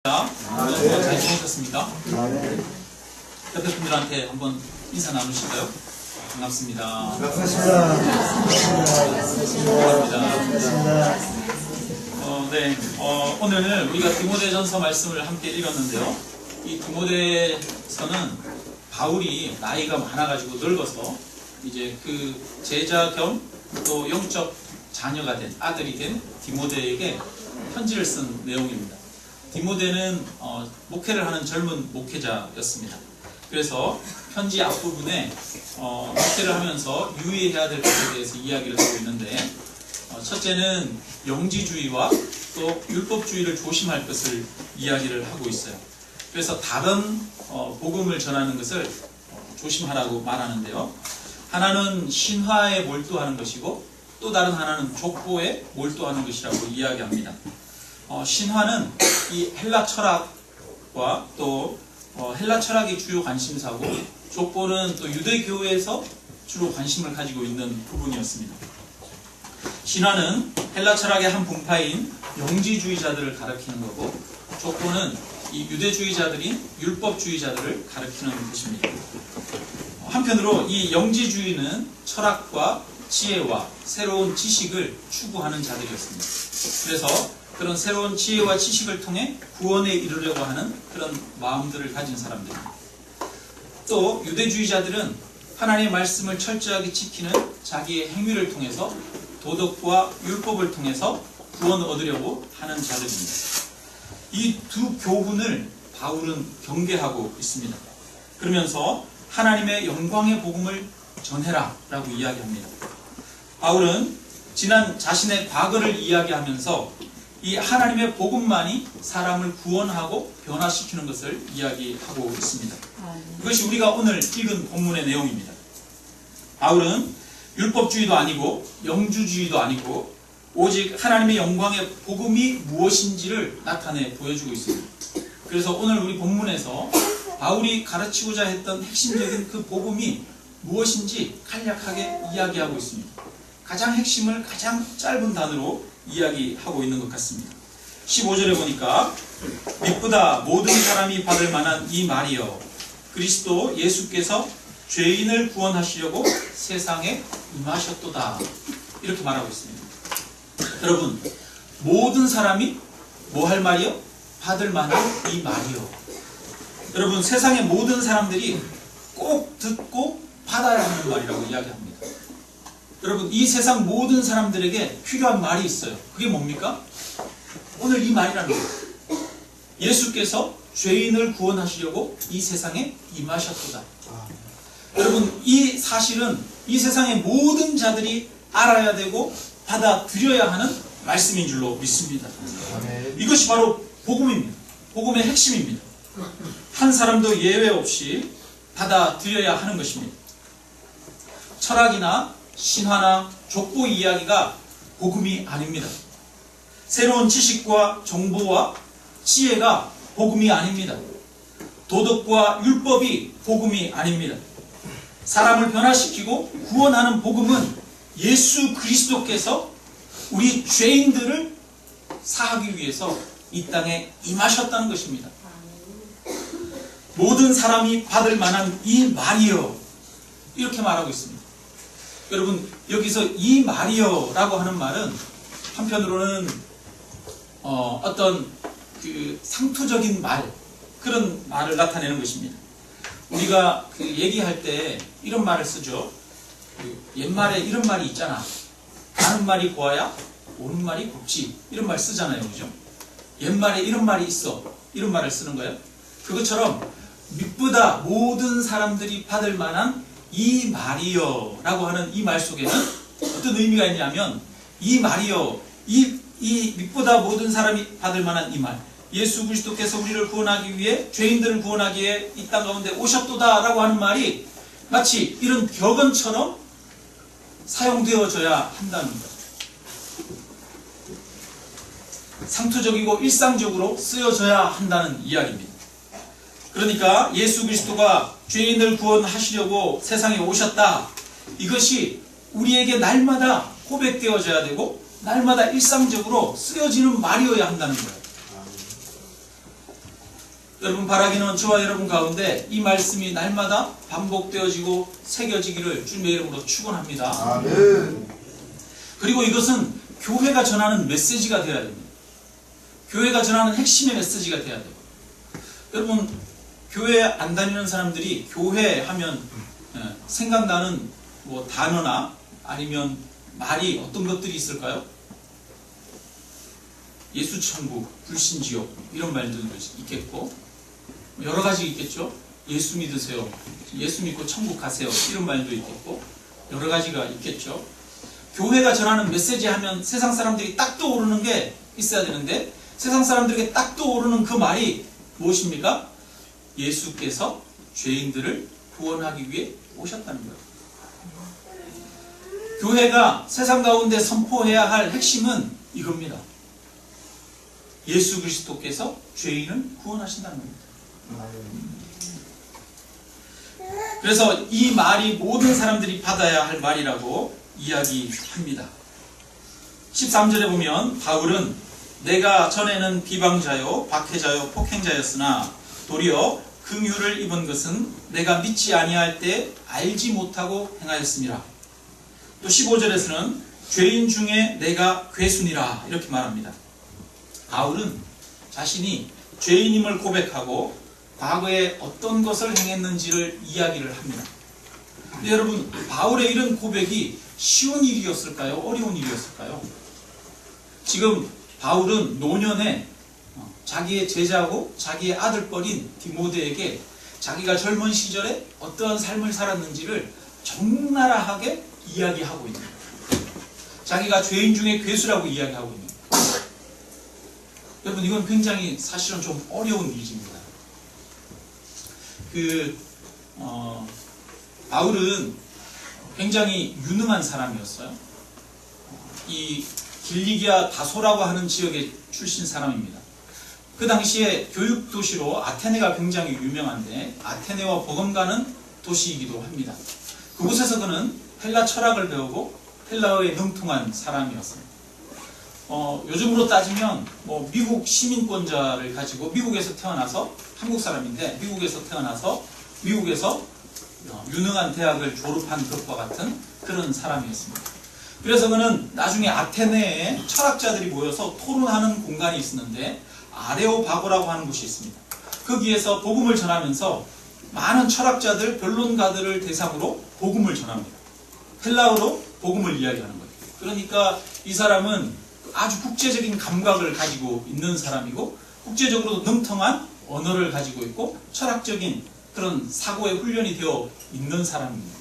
잘 지내셨습니다? 네. 옆에 분들한테 한번 인사 나누실까요? 반갑습니다. 반갑습니다. 반갑습니다. 오늘 우리가 디모데전서 말씀을 함께 읽었는데요. 이 디모데서는 바울이 나이가 많아가지고 늙어서 이제 그 제자 겸 또 영적 자녀가 된 아들이 된 디모데에게 편지를 쓴 내용입니다. 디모데는 목회를 하는 젊은 목회자였습니다. 그래서 편지 앞부분에 목회를 하면서 유의해야 될 것에 대해서 이야기를 하고 있는데, 첫째는 영지주의와 또 율법주의를 조심할 것을 이야기를 하고 있어요. 그래서 다른 복음을 전하는 것을 조심하라고 말하는데요. 하나는 신화에 몰두하는 것이고 또 다른 하나는 족보에 몰두하는 것이라고 이야기합니다. 신화는 이 헬라 철학과 또 헬라 철학이 주요 관심사고, 족보는 또 유대교에서 주로 관심을 가지고 있는 부분이었습니다. 신화는 헬라 철학의 한 분파인 영지주의자들을 가리키는 거고, 족보는 이 유대주의자들인 율법주의자들을 가리키는 것입니다. 한편으로 이 영지주의는 철학과 지혜와 새로운 지식을 추구하는 자들이었습니다. 그래서 그런 새로운 지혜와 지식을 통해 구원에 이르려고 하는 그런 마음들을 가진 사람들입니다. 또 유대주의자들은 하나님의 말씀을 철저하게 지키는 자기의 행위를 통해서 도덕과 율법을 통해서 구원을 얻으려고 하는 자들입니다. 이 두 교훈을 바울은 경계하고 있습니다. 그러면서 하나님의 영광의 복음을 전해라 라고 이야기합니다. 바울은 지난 자신의 과거를 이야기하면서 이 하나님의 복음만이 사람을 구원하고 변화시키는 것을 이야기하고 있습니다. 이것이 우리가 오늘 읽은 본문의 내용입니다. 바울은 율법주의도 아니고 영주주의도 아니고 오직 하나님의 영광의 복음이 무엇인지를 나타내 보여주고 있습니다. 그래서 오늘 우리 본문에서 바울이 가르치고자 했던 핵심적인 그 복음이 무엇인지 간략하게 이야기하고 있습니다. 가장 핵심을 가장 짧은 단어로 이야기하고 있는 것 같습니다. 15절에 보니까 믿보다 모든 사람이 받을 만한 이 말이여, 그리스도 예수께서 죄인을 구원하시려고 세상에 임하셨도다, 이렇게 말하고 있습니다. 여러분, 모든 사람이 뭐 할 말이요? 받을 만한 이 말이요. 여러분, 세상의 모든 사람들이 꼭 듣고 받아야 하는 말이라고 이야기합니다. 여러분, 이 세상 모든 사람들에게 필요한 말이 있어요. 그게 뭡니까? 오늘 이 말이라는 거예요. 예수께서 죄인을 구원하시려고 이 세상에 임하셨도다. 여러분, 이 사실은 이 세상의 모든 자들이 알아야 되고 받아들여야 하는 말씀인 줄로 믿습니다. 이것이 바로 복음입니다. 복음의 핵심입니다. 한 사람도 예외 없이 받아들여야 하는 것입니다. 철학이나 신화나 족보 이야기가 복음이 아닙니다. 새로운 지식과 정보와 지혜가 복음이 아닙니다. 도덕과 율법이 복음이 아닙니다. 사람을 변화시키고 구원하는 복음은 예수 그리스도께서 우리 죄인들을 사하기 위해서 이 땅에 임하셨다는 것입니다. 모든 사람이 받을 만한 이 말이여, 이렇게 말하고 있습니다. 여러분, 여기서 이 말이여 라고 하는 말은 한편으로는 어떤 그 상투적인 말, 그런 말을 나타내는 것입니다. 우리가 그 얘기할 때 이런 말을 쓰죠. 옛말에 이런 말이 있잖아. 가는 말이 고와야 오는 말이 곱지, 이런 말 쓰잖아요. 그죠? 옛말에 이런 말이 있어, 이런 말을 쓰는 거예요. 그것처럼 믿보다 모든 사람들이 받을 만한 이 말이여 라고 하는 이 말 속에는 어떤 의미가 있냐면, 이 말이여, 이 믿보다 모든 사람이 받을 만한 이 말, 예수 그리스도께서 우리를 구원하기 위해, 죄인들을 구원하기 위해 이 땅 가운데 오셨도다 라고 하는 말이 마치 이런 격언처럼 사용되어져야 한다는 것. 상투적이고 일상적으로 쓰여져야 한다는 이야기입니다. 그러니까 예수 그리스도가 죄인을 구원하시려고 세상에 오셨다, 이것이 우리에게 날마다 고백되어져야 되고 날마다 일상적으로 쓰여지는 말이어야 한다는 거예요. 여러분 바라기는 저와 여러분 가운데 이 말씀이 날마다 반복되어지고 새겨지기를 주님의 이름으로 축원합니다. 아멘. 그리고 이것은 교회가 전하는 메시지가 되어야 됩니다. 교회가 전하는 핵심의 메시지가 되어야 돼요. 여러분 교회 안 다니는 사람들이 교회 하면 생각나는 뭐 단어나 아니면 말이 어떤 것들이 있을까요? 예수천국, 불신지옥 이런 말들도 있겠고 여러 가지 있겠죠. 예수 믿으세요. 예수 믿고 천국 가세요. 이런 말도 있겠고 여러 가지가 있겠죠. 교회가 전하는 메시지 하면 세상 사람들이 딱 떠오르는 게 있어야 되는데 세상 사람들에게 딱 떠오르는 그 말이 무엇입니까? 예수께서 죄인들을 구원하기 위해 오셨다는 거예요. 교회가 세상 가운데 선포해야 할 핵심은 이겁니다. 예수 그리스도께서 죄인을 구원하신다는 겁니다. 그래서 이 말이 모든 사람들이 받아야 할 말이라고 이야기합니다. 13절에 보면 바울은 내가 전에는 비방자요 박해자요 폭행자였으나 도리어 긍휼을 입은 것은 내가 믿지 아니할 때 알지 못하고 행하였음이라. 또 15절에서는 죄인 중에 내가 괴순이라 이렇게 말합니다. 바울은 자신이 죄인임을 고백하고 과거에 어떤 것을 행했는지를 이야기를 합니다. 근데 여러분 바울의 이런 고백이 쉬운 일이었을까요? 어려운 일이었을까요? 지금 바울은 노년에 자기의 제자고 자기의 아들뻘인 디모데에게 자기가 젊은 시절에 어떠한 삶을 살았는지를 적나라하게 이야기하고 있는 거예요. 자기가 죄인 중에 괴수라고 이야기하고 있는 거예요. 여러분 이건 굉장히 사실은 좀 어려운 일입니다. 바울은 굉장히 유능한 사람이었어요. 이 길리기아 다소라고 하는 지역의 출신 사람입니다. 그 당시에 교육 도시로 아테네가 굉장히 유명한데 아테네와 버금가는 도시이기도 합니다. 그곳에서 그는 헬라 철학을 배우고 헬라어에 능통한 사람이었습니다. 요즘으로 따지면 뭐 미국 시민권자를 가지고 미국에서 태어나서 한국 사람인데 미국에서 태어나서 미국에서 유능한 대학을 졸업한 것과 같은 그런 사람이었습니다. 그래서 그는 나중에 아테네에 철학자들이 모여서 토론하는 공간이 있었는데 아레오바고라고 하는 곳이 있습니다. 거기에서 복음을 전하면서 많은 철학자들, 변론가들을 대상으로 복음을 전합니다. 헬라어로 복음을 이야기하는 거예요. 그러니까 이 사람은 아주 국제적인 감각을 가지고 있는 사람이고 국제적으로도 능통한 언어를 가지고 있고 철학적인 그런 사고에 훈련이 되어 있는 사람입니다.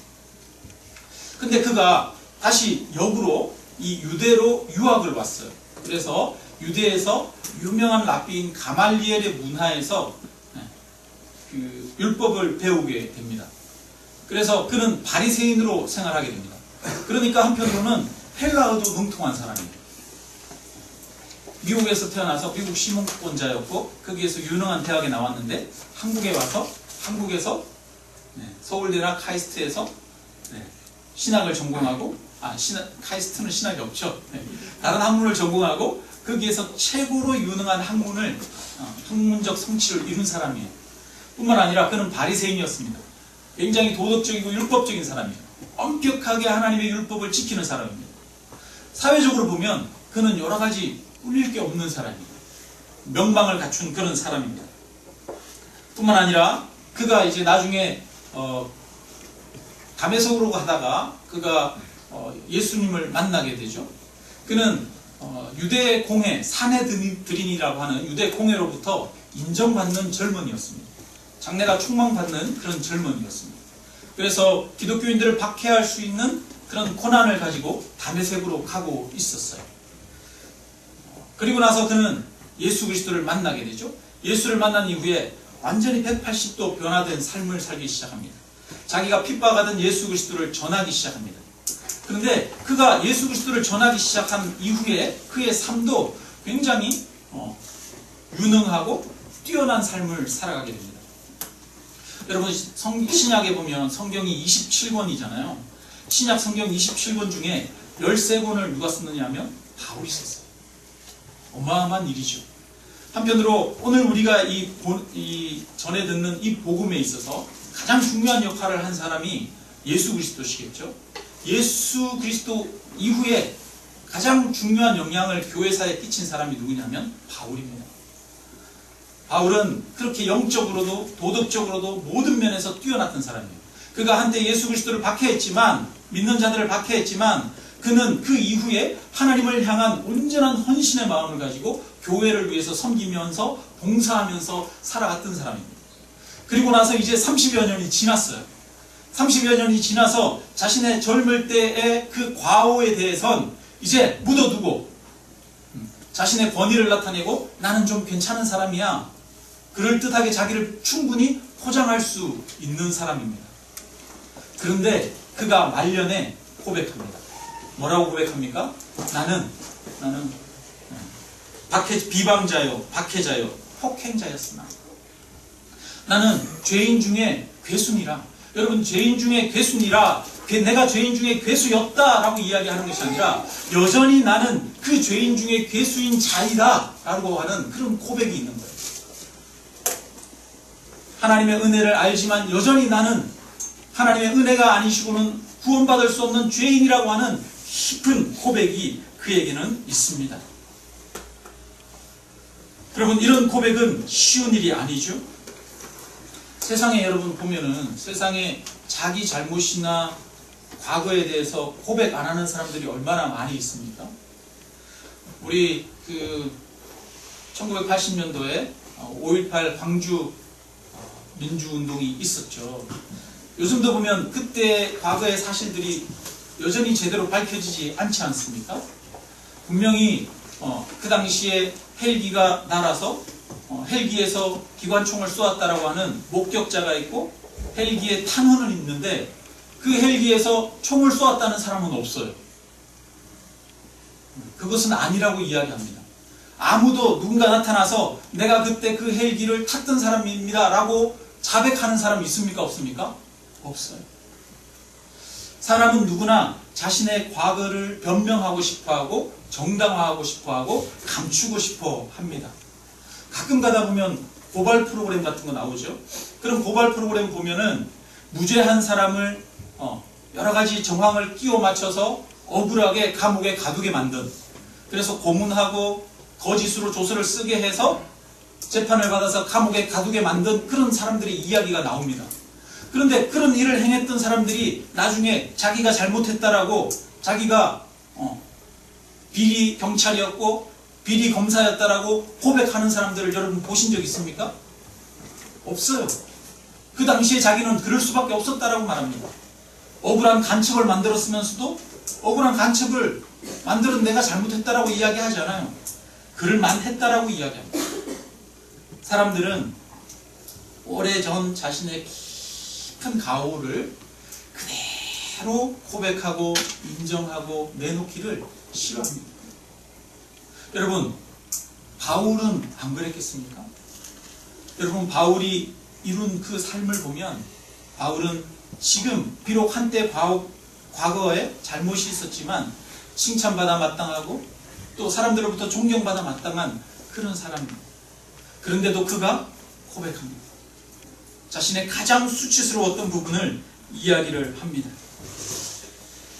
근데 그가 다시 역으로 이 유대로 유학을 왔어요. 그래서 유대에서 유명한 랍비인 가말리엘의 문화에서 그 율법을 배우게 됩니다. 그래서 그는 바리새인으로 생활하게 됩니다. 그러니까 한편으로는 헬라어도 능통한 사람이에요. 미국에서 태어나서 미국 시민권자였고 거기에서 유능한 대학에 나왔는데 한국에 와서 한국에서 서울대나 카이스트에서 신학을 전공하고 카이스트는 신학이 없죠. 다른 학문을 전공하고 거기에서 최고로 유능한 학문적 성취를 이룬 사람이에요. 뿐만 아니라 그는 바리새인이었습니다. 굉장히 도덕적이고 율법적인 사람이에요. 엄격하게 하나님의 율법을 지키는 사람입니다. 사회적으로 보면 그는 여러 가지 꿀릴 게 없는 사람이에요. 명방을 갖춘 그런 사람입니다. 뿐만 아니라 그가 이제 나중에 다메섹으로 하다가 그가 예수님을 만나게 되죠. 그는 유대 공회 사내드린이라고 하는 유대 공회로부터 인정받는 젊은이였습니다. 장래가 촉망받는 그런 젊은이였습니다. 그래서 기독교인들을 박해할 수 있는 그런 고난을 가지고 다메섹으로 가고 있었어요. 그리고 나서 그는 예수 그리스도를 만나게 되죠. 예수를 만난 이후에 완전히 180도 변화된 삶을 살기 시작합니다. 자기가 핍박하던 예수 그리스도를 전하기 시작합니다. 그런데 그가 예수 그리스도를 전하기 시작한 이후에 그의 삶도 굉장히 유능하고 뛰어난 삶을 살아가게 됩니다. 여러분 신약에 보면 성경이 27권이잖아요. 신약 성경 27권 중에 13권을 누가 썼느냐 하면 바울이 썼어요. 어마어마한 일이죠. 한편으로 오늘 우리가 이 전에 듣는 이 복음에 있어서 가장 중요한 역할을 한 사람이 예수 그리스도시겠죠. 예수 그리스도 이후에 가장 중요한 영향을 교회사에 끼친 사람이 누구냐면 바울입니다. 바울은 그렇게 영적으로도 도덕적으로도 모든 면에서 뛰어났던 사람이에요. 그가 한때 예수 그리스도를 박해했지만, 믿는 자들을 박해했지만, 그는 그 이후에 하나님을 향한 온전한 헌신의 마음을 가지고 교회를 위해서 섬기면서 봉사하면서 살아갔던 사람입니다. 그리고 나서 이제 30여 년이 지났어요. 30여 년이 지나서 자신의 젊을 때의 그 과오에 대해선 이제 묻어두고 자신의 권위를 나타내고 나는 좀 괜찮은 사람이야. 그럴듯하게 자기를 충분히 포장할 수 있는 사람입니다. 그런데 그가 말년에 고백합니다. 뭐라고 고백합니까? 나는 비방자요, 박해자요, 폭행자였으나 나는 죄인 중에 괴순이라. 여러분, 죄인 중에 괴순이라, 내가 죄인 중에 괴수였다라고 이야기하는 것이 아니라 여전히 나는 그 죄인 중에 괴수인 자이다 라고 하는 그런 고백이 있는 거예요. 하나님의 은혜를 알지만 여전히 나는 하나님의 은혜가 아니시고는 구원받을 수 없는 죄인이라고 하는 깊은 고백이 그에게는 있습니다. 여러분, 이런 고백은 쉬운 일이 아니죠. 세상에 여러분 보면은 세상에 자기 잘못이나 과거에 대해서 고백 안 하는 사람들이 얼마나 많이 있습니까? 우리 1980년도에 5.18 광주 민주운동이 있었죠. 요즘도 보면 그때 과거의 사실들이 여전히 제대로 밝혀지지 않지 않습니까? 분명히 그 당시에 헬기가 날아서 헬기에서 기관총을 쏘았다라고 하는 목격자가 있고 헬기에 탄원은 있는데 그 헬기에서 총을 쏘았다는 사람은 없어요. 그것은 아니라고 이야기합니다. 아무도 누군가 나타나서 내가 그때 그 헬기를 탔던 사람입니다 라고 자백하는 사람이 있습니까? 없습니까? 없어요. 사람은 누구나 자신의 과거를 변명하고 싶어하고 정당화하고 싶어하고 감추고 싶어 합니다. 가끔 가다 보면 고발 프로그램 같은 거 나오죠. 그럼 고발 프로그램 보면은 무죄한 사람을 여러 가지 정황을 끼워 맞춰서 억울하게 감옥에 가두게 만든, 그래서 고문하고 거짓으로 조서를 쓰게 해서 재판을 받아서 감옥에 가두게 만든 그런 사람들의 이야기가 나옵니다. 그런데 그런 일을 행했던 사람들이 나중에 자기가 잘못했다라고 자기가 비리 경찰이었고 비리 검사였다라고 고백하는 사람들을 여러분 보신 적 있습니까? 없어요. 그 당시에 자기는 그럴 수밖에 없었다라고 말합니다. 억울한 간첩을 만들었으면서도 억울한 간첩을 만들은 내가 잘못했다라고 이야기하지 않아요. 그럴만 했다라고 이야기합니다. 사람들은 오래전 자신의 깊은 가오를 그대로 고백하고 인정하고 내놓기를 싫어합니다. 여러분, 바울은 안 그랬겠습니까? 여러분, 바울이 이룬 그 삶을 보면 바울은 지금 비록 한때 과거에 잘못이 있었지만 칭찬받아 마땅하고 또 사람들로부터 존경받아 마땅한 그런 사람입니다. 그런데도 그가 고백합니다. 자신의 가장 수치스러웠던 부분을 이야기를 합니다.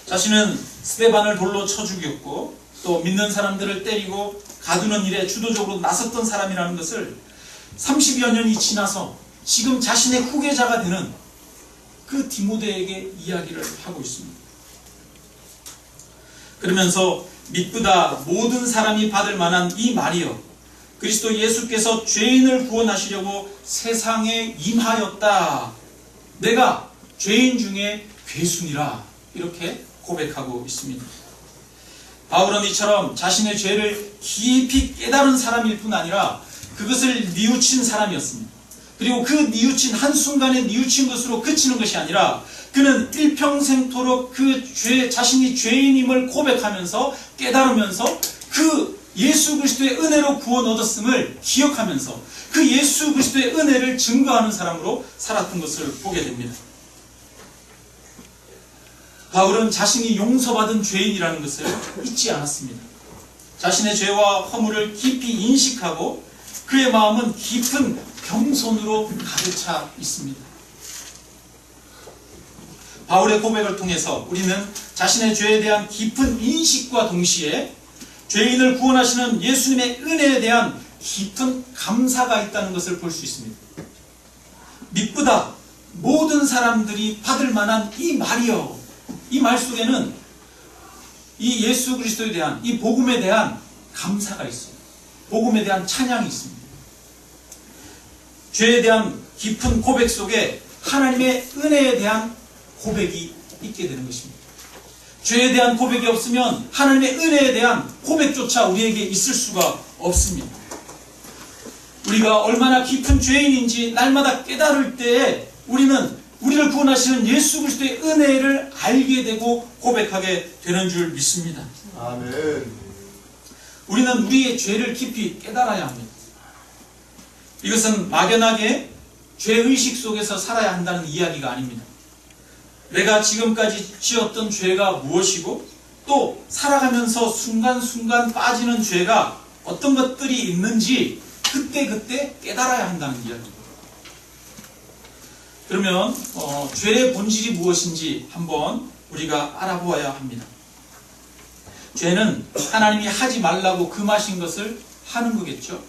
자신은 스데반을 돌로 쳐 죽였고 또 믿는 사람들을 때리고 가두는 일에 주도적으로 나섰던 사람이라는 것을 30여 년이 지나서 지금 자신의 후계자가 되는 그 디모데에게 이야기를 하고 있습니다. 그러면서 믿보다 모든 사람이 받을 만한 이 말이여, 그리스도 예수께서 죄인을 구원하시려고 세상에 임하였다. 내가 죄인 중에 괴순이라. 이렇게 고백하고 있습니다. 바울은 이처럼 자신의 죄를 깊이 깨달은 사람일 뿐 아니라 그것을 뉘우친 사람이었습니다. 그리고 그 뉘우친, 한순간에 뉘우친 것으로 그치는 것이 아니라 그는 일평생토록 자신이 죄인임을 고백하면서 깨달으면서 그 예수 그리스도의 은혜로 구원 얻었음을 기억하면서 그 예수 그리스도의 은혜를 증거하는 사람으로 살았던 것을 보게 됩니다. 바울은 자신이 용서받은 죄인이라는 것을 잊지 않았습니다. 자신의 죄와 허물을 깊이 인식하고 그의 마음은 깊은 겸손으로 가득 차 있습니다. 바울의 고백을 통해서 우리는 자신의 죄에 대한 깊은 인식과 동시에 죄인을 구원하시는 예수님의 은혜에 대한 깊은 감사가 있다는 것을 볼 수 있습니다. 미쁘다 모든 사람들이 받을 만한 이 말이요. 이 말 속에는 이 예수 그리스도에 대한 이 복음에 대한 감사가 있어요. 복음에 대한 찬양이 있습니다. 죄에 대한 깊은 고백 속에 하나님의 은혜에 대한 고백이 있게 되는 것입니다. 죄에 대한 고백이 없으면 하나님의 은혜에 대한 고백조차 우리에게 있을 수가 없습니다. 우리가 얼마나 깊은 죄인인지 날마다 깨달을 때에 우리는 우리를 구원하시는 예수 그리스도의 은혜를 알게 되고 고백하게 되는 줄 믿습니다. 아멘. 우리는 우리의 죄를 깊이 깨달아야 합니다. 이것은 막연하게 죄의식 속에서 살아야 한다는 이야기가 아닙니다. 내가 지금까지 지었던 죄가 무엇이고 또 살아가면서 순간순간 빠지는 죄가 어떤 것들이 있는지 그때그때 깨달아야 한다는 이야기입니다. 그러면 죄의 본질이 무엇인지 한번 우리가 알아보아야 합니다. 죄는 하나님이 하지 말라고 금하신 것을 하는 거겠죠.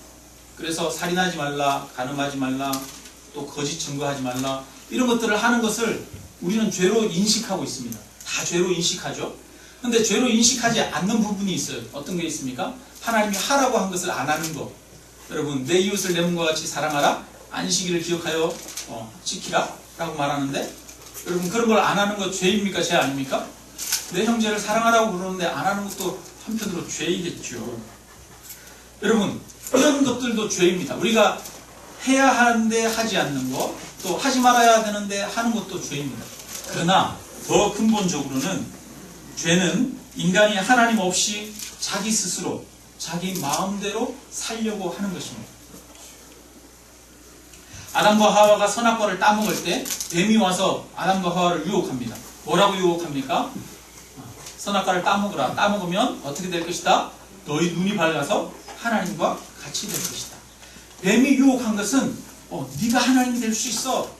그래서 살인하지 말라, 간음하지 말라, 또 거짓 증거하지 말라 이런 것들을 하는 것을 우리는 죄로 인식하고 있습니다. 다 죄로 인식하죠. 그런데 죄로 인식하지 않는 부분이 있어요. 어떤 게 있습니까? 하나님이 하라고 한 것을 안 하는 것. 여러분, 내 이웃을 내 몸과 같이 사랑하라, 안식일을 기억하여 지키라 라고 말하는데, 여러분 그런 걸 안 하는 것 죄입니까? 죄 아닙니까? 내 형제를 사랑하라고 부르는데 안 하는 것도 한편으로 죄이겠죠. 여러분, 이런 것들도 죄입니다. 우리가 해야 하는데 하지 않는 것, 또 하지 말아야 되는데 하는 것도 죄입니다. 그러나 더 근본적으로는 죄는 인간이 하나님 없이 자기 스스로 자기 마음대로 살려고 하는 것입니다. 아담과 하와가 선악과를 따먹을 때 뱀이 와서 아담과 하와를 유혹합니다. 뭐라고 유혹합니까? 선악과를 따먹으라. 따먹으면 어떻게 될 것이다? 너희 눈이 밝아서 하나님과 같이 될 것이다. 뱀이 유혹한 것은 네가 하나님이 될 수 있어.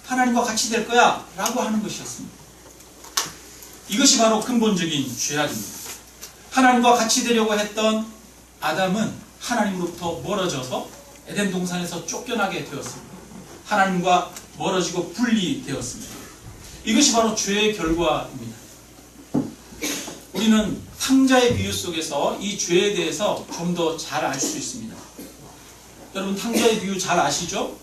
하나님과 같이 될 거야 라고 하는 것이었습니다. 이것이 바로 근본적인 죄악입니다. 하나님과 같이 되려고 했던 아담은 하나님으로부터 멀어져서 에덴 동산에서 쫓겨나게 되었습니다. 하나님과 멀어지고 분리되었습니다. 이것이 바로 죄의 결과입니다. 우리는 탕자의 비유 속에서 이 죄에 대해서 좀 더 잘 알 수 있습니다. 여러분 탕자의 비유 잘 아시죠?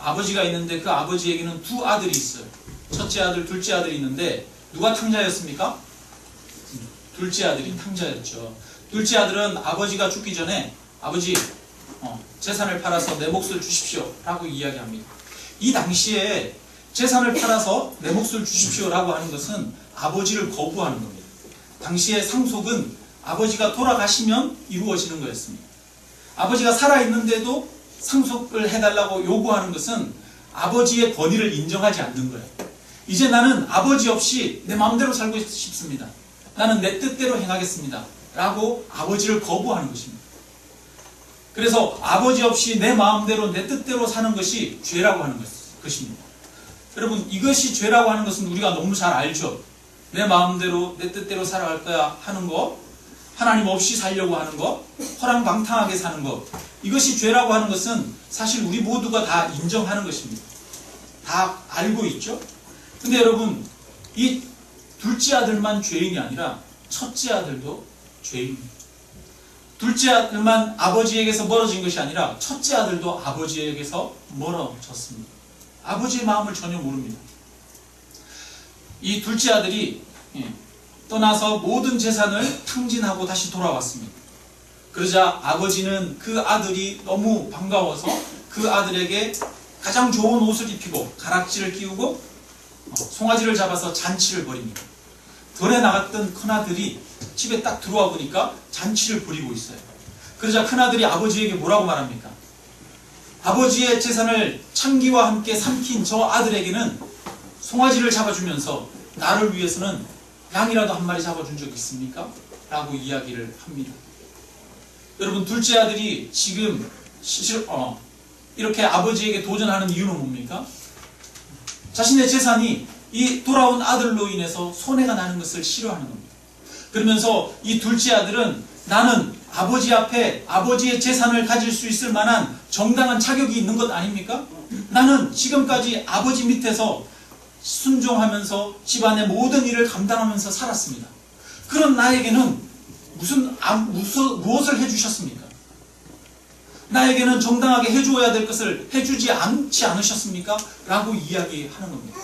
아버지가 있는데 그 아버지에게는 두 아들이 있어요. 첫째 아들, 둘째 아들이 있는데 누가 탕자였습니까? 둘째 아들이 탕자였죠. 둘째 아들은 아버지가 죽기 전에 아버지 재산을 팔아서 내 몫을 주십시오 라고 이야기합니다. 이 당시에 재산을 팔아서 내 몫을 주십시오 라고 하는 것은 아버지를 거부하는 겁니다. 당시의 상속은 아버지가 돌아가시면 이루어지는 거였습니다. 아버지가 살아있는데도 상속을 해달라고 요구하는 것은 아버지의 권위를 인정하지 않는 거예요. 이제 나는 아버지 없이 내 마음대로 살고 싶습니다. 나는 내 뜻대로 행하겠습니다 라고 아버지를 거부하는 것입니다. 그래서 아버지 없이 내 마음대로 내 뜻대로 사는 것이 죄라고 하는 것입니다. 여러분 이것이 죄라고 하는 것은 우리가 너무 잘 알죠. 내 마음대로 내 뜻대로 살아갈 거야 하는 것, 하나님 없이 살려고 하는 것, 허랑방탕하게 사는 것, 이것이 죄라고 하는 것은 사실 우리 모두가 다 인정하는 것입니다. 다 알고 있죠. 근데 여러분 이 둘째 아들만 죄인이 아니라 첫째 아들도 죄인입니다. 둘째 아들만 아버지에게서 멀어진 것이 아니라 첫째 아들도 아버지에게서 멀어졌습니다. 아버지의 마음을 전혀 모릅니다. 이 둘째 아들이 떠나서 모든 재산을 탕진하고 다시 돌아왔습니다. 그러자 아버지는 그 아들이 너무 반가워서 그 아들에게 가장 좋은 옷을 입히고 가락지를 끼우고 송아지를 잡아서 잔치를 벌입니다. 덜에 나갔던 큰아들이 집에 딱 들어와 보니까 잔치를 벌이고 있어요. 그러자 큰아들이 아버지에게 뭐라고 말합니까? 아버지의 재산을 창기와 함께 삼킨 저 아들에게는 송아지를 잡아주면서 나를 위해서는 양이라도 한 마리 잡아준 적 있습니까? 라고 이야기를 합니다. 여러분 둘째 아들이 지금 이렇게 아버지에게 도전하는 이유는 뭡니까? 자신의 재산이 이 돌아온 아들로 인해서 손해가 나는 것을 싫어하는 겁니다. 그러면서 이 둘째 아들은 나는 아버지 앞에 아버지의 재산을 가질 수 있을 만한 정당한 자격이 있는 것 아닙니까? 나는 지금까지 아버지 밑에서 순종하면서 집안의 모든 일을 감당하면서 살았습니다. 그런 나에게는 무엇을 해주셨습니까? 나에게는 정당하게 해주어야 될 것을 해주지 않으셨습니까? 라고 이야기하는 겁니다.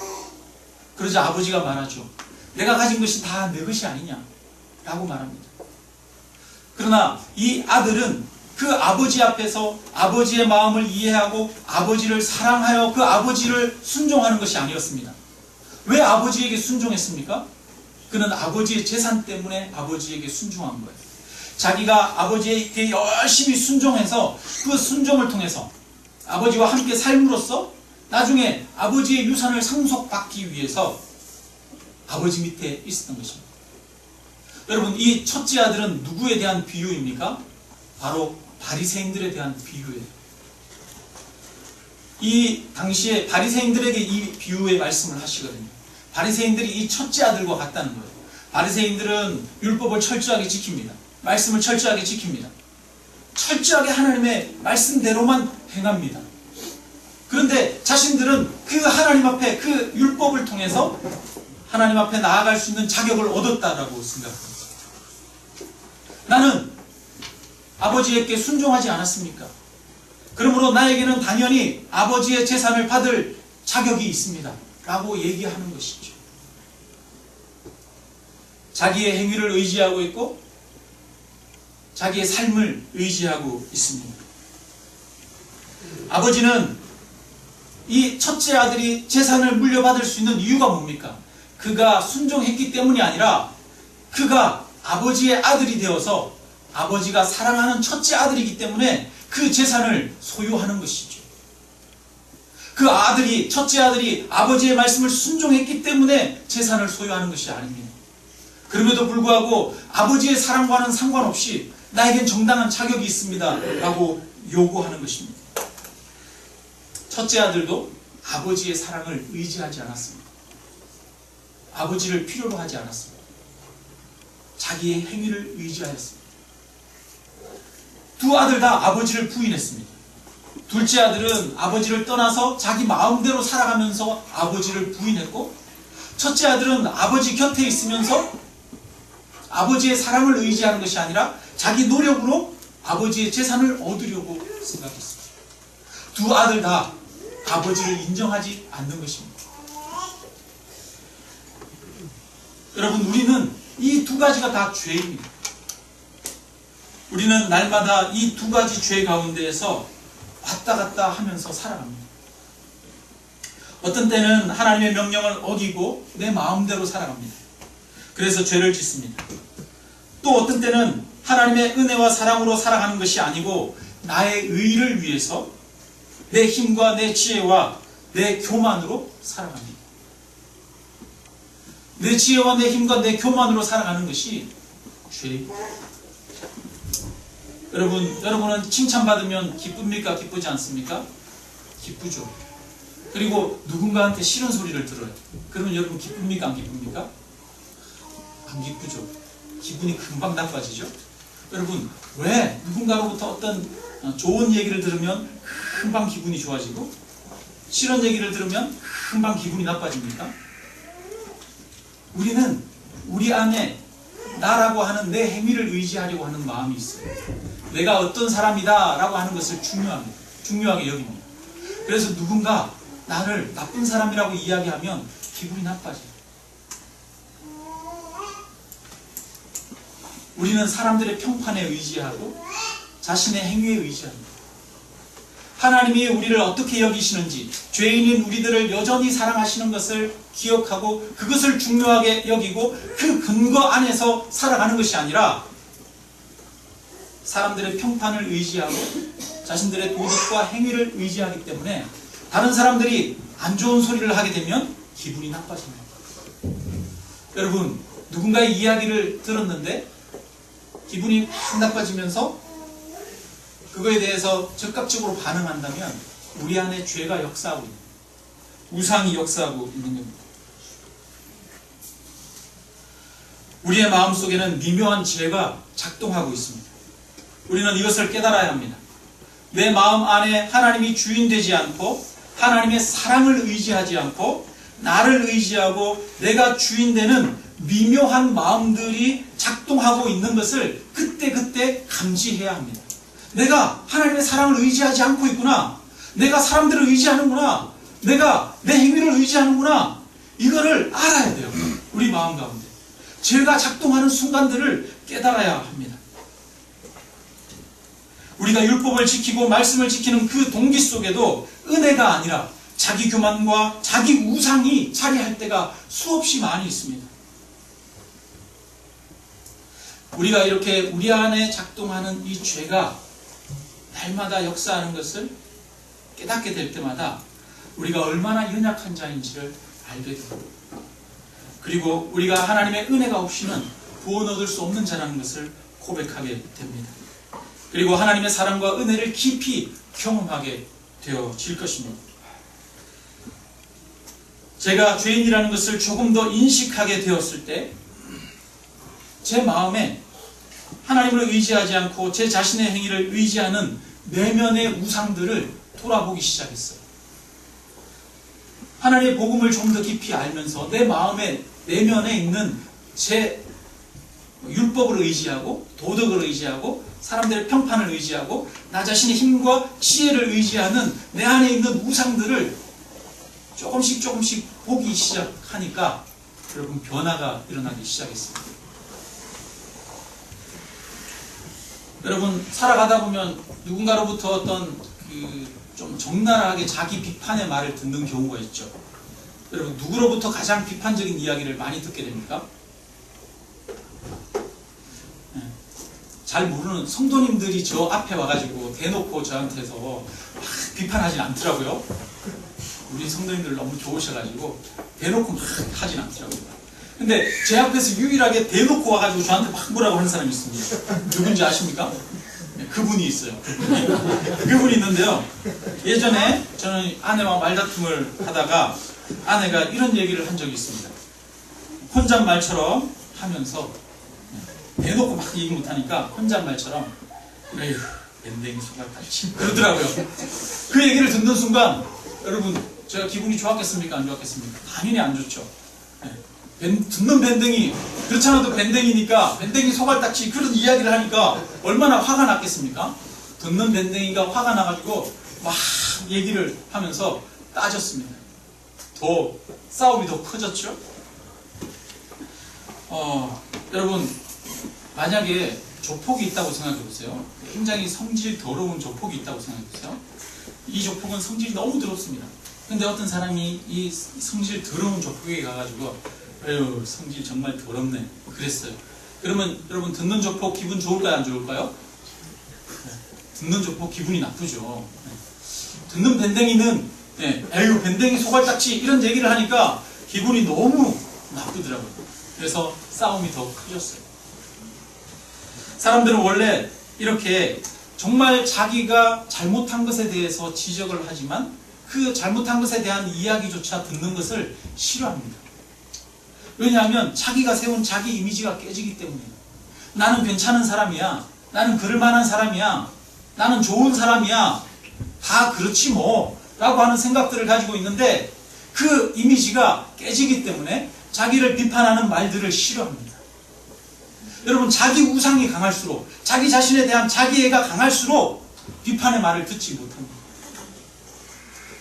그러자 아버지가 말하죠. 내가 가진 것이 다 내 것이 아니냐? 라고 말합니다. 그러나 이 아들은 그 아버지 앞에서 아버지의 마음을 이해하고 아버지를 사랑하여 그 아버지를 순종하는 것이 아니었습니다. 왜 아버지에게 순종했습니까? 그는 아버지의 재산 때문에 아버지에게 순종한 거예요. 자기가 아버지에게 열심히 순종해서 그 순종을 통해서 아버지와 함께 삶으로써 나중에 아버지의 유산을 상속받기 위해서 아버지 밑에 있었던 것입니다. 여러분, 이 첫째 아들은 누구에 대한 비유입니까? 바로 바리새인들에 대한 비유예요. 이 당시에 바리새인들에게 이 비유의 말씀을 하시거든요. 바리새인들이 이 첫째 아들과 같다는 거예요. 바리새인들은 율법을 철저하게 지킵니다. 말씀을 철저하게 지킵니다. 철저하게 하나님의 말씀대로만 행합니다. 그런데 자신들은 그 하나님 앞에 그 율법을 통해서 하나님 앞에 나아갈 수 있는 자격을 얻었다라고 생각합니다. 나는 아버지에게 순종하지 않았습니까? 그러므로 나에게는 당연히 아버지의 재산을 받을 자격이 있습니다. 라고 얘기하는 것이죠. 자기의 행위를 의지하고 있고 자기의 삶을 의지하고 있습니다. 아버지는 이 첫째 아들이 재산을 물려받을 수 있는 이유가 뭡니까? 그가 순종했기 때문이 아니라 그가 아버지의 아들이 되어서 아버지가 사랑하는 첫째 아들이기 때문에 그 재산을 소유하는 것이죠. 그 첫째 아들이 아버지의 말씀을 순종했기 때문에 재산을 소유하는 것이 아닙니다. 그럼에도 불구하고 아버지의 사랑과는 상관없이 나에겐 정당한 자격이 있습니다. 라고 요구하는 것입니다. 첫째 아들도 아버지의 사랑을 의지하지 않았습니다. 아버지를 필요로 하지 않았습니다. 자기의 행위를 의지하였습니다. 두 아들 다 아버지를 부인했습니다. 둘째 아들은 아버지를 떠나서 자기 마음대로 살아가면서 아버지를 부인했고, 첫째 아들은 아버지 곁에 있으면서 아버지의 사랑을 의지하는 것이 아니라 자기 노력으로 아버지의 재산을 얻으려고 생각했습니다. 두 아들 다 아버지를 인정하지 않는 것입니다. 여러분, 우리는 이 두 가지가 다 죄입니다. 우리는 날마다 이 두 가지 죄 가운데에서 왔다 갔다 하면서 살아갑니다. 어떤 때는 하나님의 명령을 어기고 내 마음대로 살아갑니다. 그래서 죄를 짓습니다. 또 어떤 때는 하나님의 은혜와 사랑으로 살아가는 것이 아니고 나의 의를 위해서 내 힘과 내 지혜와 내 교만으로 살아갑니다. 내 지혜와 내 힘과 내 교만으로 살아가는 것이 죄입니다. 여러분은 칭찬받으면 기쁩니까? 기쁘지 않습니까? 기쁘죠. 그리고 누군가한테 싫은 소리를 들어요. 그러면 여러분 기쁩니까? 안 기쁩니까? 안 기쁘죠. 기분이 금방 나빠지죠. 여러분, 왜 누군가로부터 어떤 좋은 얘기를 들으면 금방 기분이 좋아지고 싫은 얘기를 들으면 금방 기분이 나빠집니까? 우리는 우리 안에 나라고 하는 내 행위를 의지하려고 하는 마음이 있어요. 내가 어떤 사람이다 라고 하는 것을 중요하게 여깁니다. 그래서 누군가 나를 나쁜 사람이라고 이야기하면 기분이 나빠져요. 우리는 사람들의 평판에 의지하고 자신의 행위에 의지합니다. 하나님이 우리를 어떻게 여기시는지, 죄인인 우리들을 여전히 사랑하시는 것을 기억하고 그것을 중요하게 여기고 그 근거 안에서 살아가는 것이 아니라 사람들의 평판을 의지하고 자신들의 도덕과 행위를 의지하기 때문에 다른 사람들이 안 좋은 소리를 하게 되면 기분이 나빠집니다. 여러분, 누군가의 이야기를 들었는데 기분이 확 나빠지면서 그거에 대해서 적극적으로 반응한다면 우리 안에 죄가 역사하고 있는, 우상이 역사하고 있는 겁니다. 우리의 마음속에는 미묘한 죄가 작동하고 있습니다. 우리는 이것을 깨달아야 합니다. 내 마음 안에 하나님이 주인 되지 않고 하나님의 사랑을 의지하지 않고 나를 의지하고 내가 주인 되는 미묘한 마음들이 작동하고 있는 것을 그때그때 감지해야 합니다. 내가 하나님의 사랑을 의지하지 않고 있구나. 내가 사람들을 의지하는구나. 내가 내 행위를 의지하는구나. 이거를 알아야 돼요. 우리 마음 가운데. 죄가 작동하는 순간들을 깨달아야 합니다. 우리가 율법을 지키고 말씀을 지키는 그 동기 속에도 은혜가 아니라 자기 교만과 자기 우상이 자리할 때가 수없이 많이 있습니다. 우리가 이렇게 우리 안에 작동하는 이 죄가 날마다 역사하는 것을 깨닫게 될 때마다 우리가 얼마나 연약한 자인지를 알게 됩니다. 그리고 우리가 하나님의 은혜가 없이는 구원 얻을 수 없는 자라는 것을 고백하게 됩니다. 그리고 하나님의 사랑과 은혜를 깊이 경험하게 되어질 것입니다. 제가 죄인이라는 것을 조금 더 인식하게 되었을 때 제 마음에 하나님을 의지하지 않고 제 자신의 행위를 의지하는 내면의 우상들을 돌아보기 시작했어요. 하나님의 복음을 좀 더 깊이 알면서 내 마음의 내면에 있는 제 율법을 의지하고 도덕을 의지하고 사람들의 평판을 의지하고 나 자신의 힘과 지혜를 의지하는 내 안에 있는 우상들을 조금씩 보기 시작하니까 여러분 변화가 일어나기 시작했습니다. 여러분 살아가다 보면 누군가로부터 어떤 좀 적나라하게 자기 비판의 말을 듣는 경우가 있죠. 여러분 누구로부터 가장 비판적인 이야기를 많이 듣게 됩니까? 잘 모르는 성도님들이 저 앞에 와가지고 대놓고 저한테서 막 비판하진 않더라고요. 우리 성도님들 너무 좋으셔가지고 대놓고 막 하진 않더라고요. 근데 제 앞에서 유일하게 대놓고 와가지고 저한테 막 뭐라고 하는 사람이 있습니다. 누군지 아십니까? 그분이 있어요. 그분이 있는데요. 예전에 저는 아내와 말다툼을 하다가 아내가 이런 얘기를 한 적이 있습니다. 혼잣말처럼 하면서 대놓고 막 얘기 못하니까 혼잣말처럼 에휴 밴댕이 손가락같이 그러더라고요. 그 얘기를 듣는 순간 여러분 제가 기분이 좋았겠습니까? 안 좋았겠습니까? 당연히 안 좋죠. 듣는 밴댕이 그렇지 않아도 밴댕이니까 밴댕이 소갈딱지 그런 이야기를 하니까 얼마나 화가 났겠습니까? 듣는 밴댕이가 화가 나가지고 막 얘기를 하면서 따졌습니다. 더 싸움이 더 커졌죠. 여러분 만약에 조폭이 있다고 생각해 보세요. 굉장히 성질 더러운 조폭이 있다고 생각해 보세요. 이 조폭은 성질이 너무 더럽습니다. 근데 어떤 사람이 이 성질 더러운 조폭에게 가가지고 에휴 성질 정말 더럽네 그랬어요. 그러면 여러분 듣는 조폭 기분 좋을까요 안 좋을까요? 듣는 조폭 기분이 나쁘죠. 듣는 밴댕이는 에휴 밴댕이 소갈딱지 이런 얘기를 하니까 기분이 너무 나쁘더라고요. 그래서 싸움이 더 커졌어요. 사람들은 원래 이렇게 정말 자기가 잘못한 것에 대해서 지적을 하지만 그 잘못한 것에 대한 이야기조차 듣는 것을 싫어합니다. 왜냐하면 자기가 세운 자기 이미지가 깨지기 때문이에요. 나는 괜찮은 사람이야. 나는 그럴 만한 사람이야. 나는 좋은 사람이야. 다 그렇지 뭐 라고 하는 생각들을 가지고 있는데 그 이미지가 깨지기 때문에 자기를 비판하는 말들을 싫어합니다. 여러분 자기 우상이 강할수록 자기 자신에 대한 자기애가 강할수록 비판의 말을 듣지 못합니다.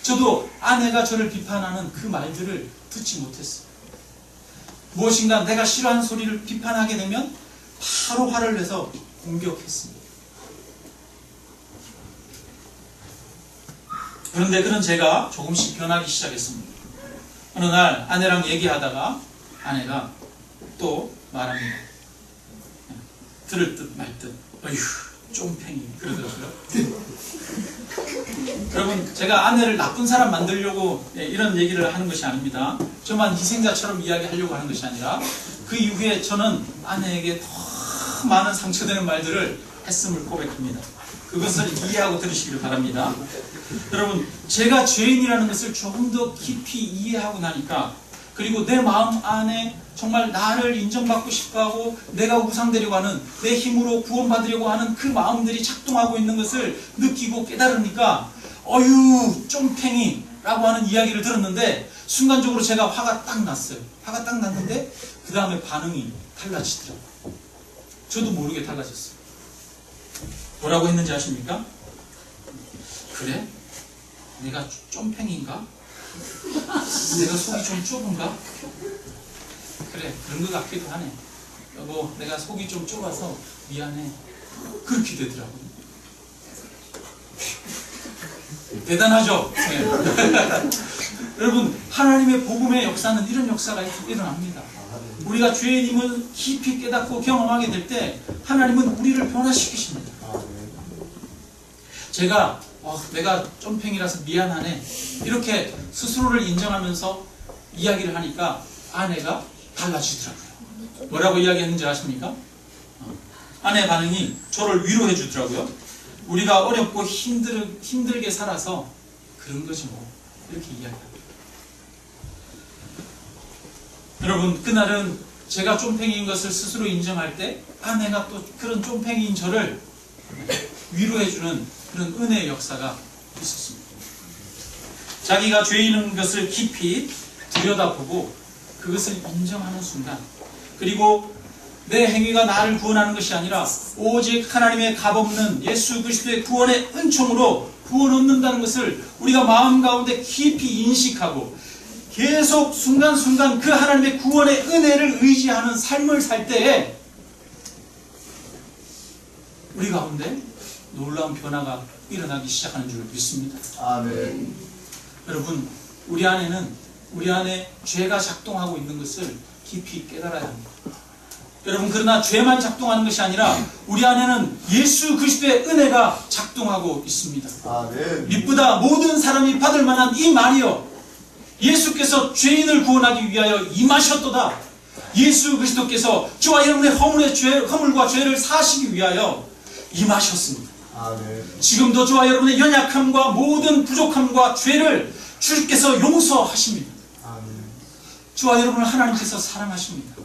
저도 아내가 저를 비판하는 그 말들을 듣지 못했어요. 무엇인가 내가 싫어하는 소리를 비판하게 되면 바로 화를 내서 공격했습니다. 그런데 그런 제가 조금씩 변하기 시작했습니다. 어느 날 아내랑 얘기하다가 아내가 또 말합니다. 들을 듯 말 듯 어휴 쫑팽이 그러더라고요. 여러분 제가 아내를 나쁜 사람 만들려고 이런 얘기를 하는 것이 아닙니다. 저만 희생자처럼 이야기하려고 하는 것이 아니라 그 이후에 저는 아내에게 더 많은 상처되는 말들을 했음을 고백합니다. 그것을 이해하고 들으시기를 바랍니다. 여러분, 제가 죄인이라는 것을 조금 더 깊이 이해하고 나니까, 그리고 내 마음 안에 정말 나를 인정받고 싶어하고 내가 우상되려고 하는, 내 힘으로 구원받으려고 하는 그 마음들이 작동하고 있는 것을 느끼고 깨달으니까 어유 쫌팽이라고 하는 이야기를 들었는데 순간적으로 제가 화가 딱 났어요. 화가 딱 났는데 그 다음에 반응이 달라지더라고요. 저도 모르게 달라졌어요. 뭐라고 했는지 아십니까? 그래? 내가 쫌팽이인가? 내가 속이 좀 좁은가? 그래, 그런 것 같기도 하네. 여보, 내가 속이 좀 좁아서 미안해. 그렇게 되더라고요. 대단하죠? 네. 여러분, 하나님의 복음의 역사는 이런 역사가 일어납니다. 우리가 죄인임을 깊이 깨닫고 경험하게 될 때 하나님은 우리를 변화시키십니다. 제가 내가 쫌팽이라서 미안하네 이렇게 스스로를 인정하면서 이야기를 하니까 아내가 달라지더라고요. 뭐라고 이야기했는지 아십니까? 아내 반응이 저를 위로해 주더라고요. 우리가 어렵고 힘들게 살아서 그런 거지 뭐, 이렇게 이야기합니다. 여러분, 그날은 제가 쫌팽이인 것을 스스로 인정할 때 아내가 또 그런 쫌팽이인 저를 위로해주는 그런 은혜의 역사가 있었습니다. 자기가 죄인인 것을 깊이 들여다보고 그것을 인정하는 순간, 그리고 내 행위가 나를 구원하는 것이 아니라 오직 하나님의 값없는 예수 그리스도의 구원의 은총으로 구원 얻는다는 것을 우리가 마음 가운데 깊이 인식하고 계속 순간순간 그 하나님의 구원의 은혜를 의지하는 삶을 살 때에 우리 가운데 놀라운 변화가 일어나기 시작하는 줄 믿습니다. 아멘. 여러분, 우리 안에 죄가 작동하고 있는 것을 깊이 깨달아야 합니다. 여러분, 그러나 죄만 작동하는 것이 아니라 우리 안에는 예수 그리스도의 은혜가 작동하고 있습니다. 아멘. 믿보다 모든 사람이 받을 만한 이 말이요, 예수께서 죄인을 구원하기 위하여 임하셨도다. 예수 그리스도께서 저와 여러분의 허물과 죄를 사시기 위하여 임하셨습니다. 아멘. 지금도 저와 여러분의 연약함과 모든 부족함과 죄를 주께서 용서하십니다. 아멘. 저와 여러분을 하나님께서 사랑하십니다.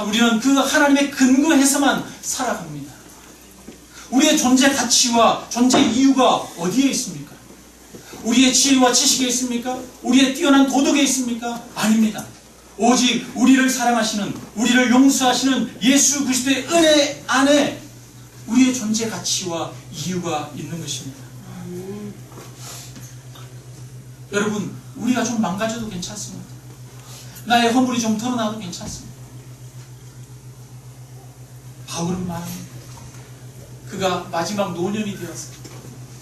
우리는 그 하나님의 근거에서만 살아갑니다. 우리의 존재 가치와 존재 이유가 어디에 있습니까? 우리의 지혜와 지식에 있습니까? 우리의 뛰어난 도덕에 있습니까? 아닙니다. 오직 우리를 사랑하시는, 우리를 용서하시는 예수 그리스도의 은혜 안에 우리의 존재 가치와 이유가 있는 것입니다. 여러분, 우리가 좀 망가져도 괜찮습니다. 나의 허물이 좀 드러나도 괜찮습니다. 바울은 말합니다. 그가 마지막 노년이 되어서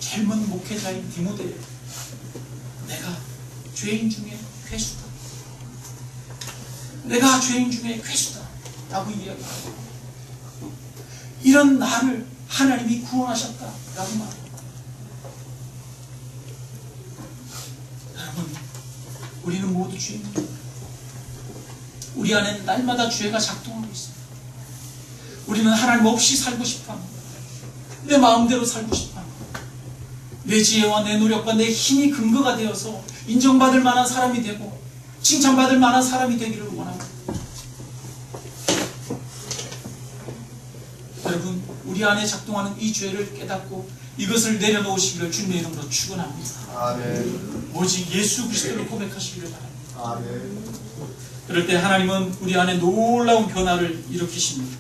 젊은 목회자인 디모데에게 내가 죄인 중에 괴수다. 내가 죄인 중에 괴수다. 라고 이야기합니다. 이런 나를 하나님이 구원하셨다. 라고 말합니다. 여러분, 우리는 모두 죄인입니다. 우리 안에는 날마다 죄가 작동하고 있습니다. 우리는 하나님 없이 살고 싶어합니다. 내 마음대로 살고 싶어합니다. 내 지혜와 내 노력과 내 힘이 근거가 되어서 인정받을 만한 사람이 되고 칭찬받을 만한 사람이 되기를 원합니다. 여러분, 우리 안에 작동하는 이 죄를 깨닫고 이것을 내려놓으시기를 주님의 이름으로 축원합니다. 아멘. 오직 예수 그리스도를 고백하시기를 바랍니다. 아멘. 그럴 때 하나님은 우리 안에 놀라운 변화를 일으키십니다.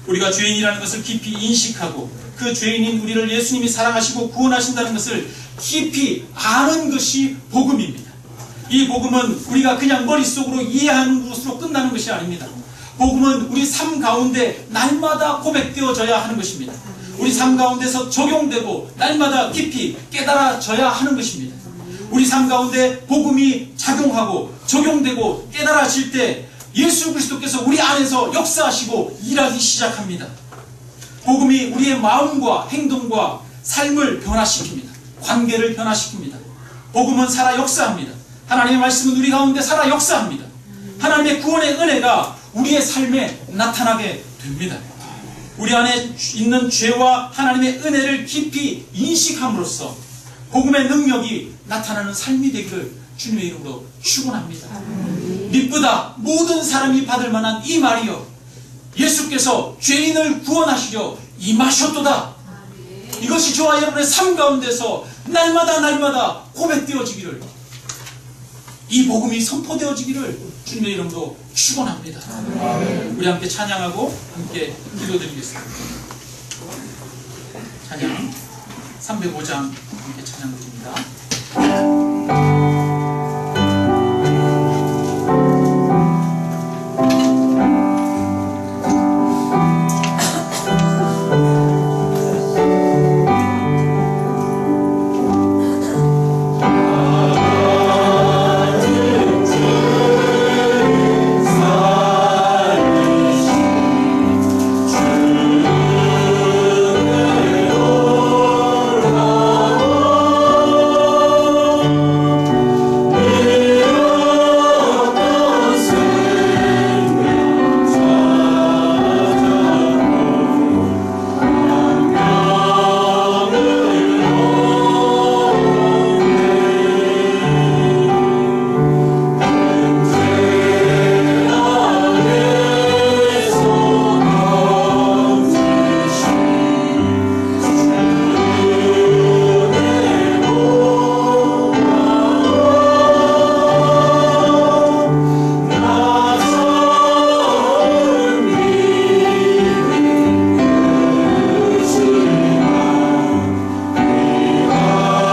우리가 죄인이라는 것을 깊이 인식하고 그 죄인인 우리를 예수님이 사랑하시고 구원하신다는 것을 깊이 아는 것이 복음입니다. 이 복음은 우리가 그냥 머릿속으로 이해하는 것으로 끝나는 것이 아닙니다. 복음은 우리 삶 가운데 날마다 고백되어져야 하는 것입니다. 우리 삶 가운데서 적용되고 날마다 깊이 깨달아져야 하는 것입니다. 우리 삶 가운데 복음이 작용하고 적용되고 깨달아질 때 예수 그리스도께서 우리 안에서 역사하시고 일하기 시작합니다. 복음이 우리의 마음과 행동과 삶을 변화시킵니다. 관계를 변화시킵니다. 복음은 살아 역사합니다. 하나님의 말씀은 우리 가운데 살아 역사합니다. 하나님의 구원의 은혜가 우리의 삶에 나타나게 됩니다. 우리 안에 있는 죄와 하나님의 은혜를 깊이 인식함으로써 복음의 능력이 나타나는 삶이 되기를 주님의 이름으로 축원합니다. 미쁘다 모든 사람이 받을 만한 이 말이여, 예수께서 죄인을 구원하시려 임하셨도다. 이것이 저와 여러분의 삶 가운데서 날마다 고백되어지기를, 이 복음이 선포되어지기를 주님의 이름으로 축원합니다. 우리 함께 찬양하고 함께 기도드리겠습니다. 찬양 305장 함께 찬양드립니다.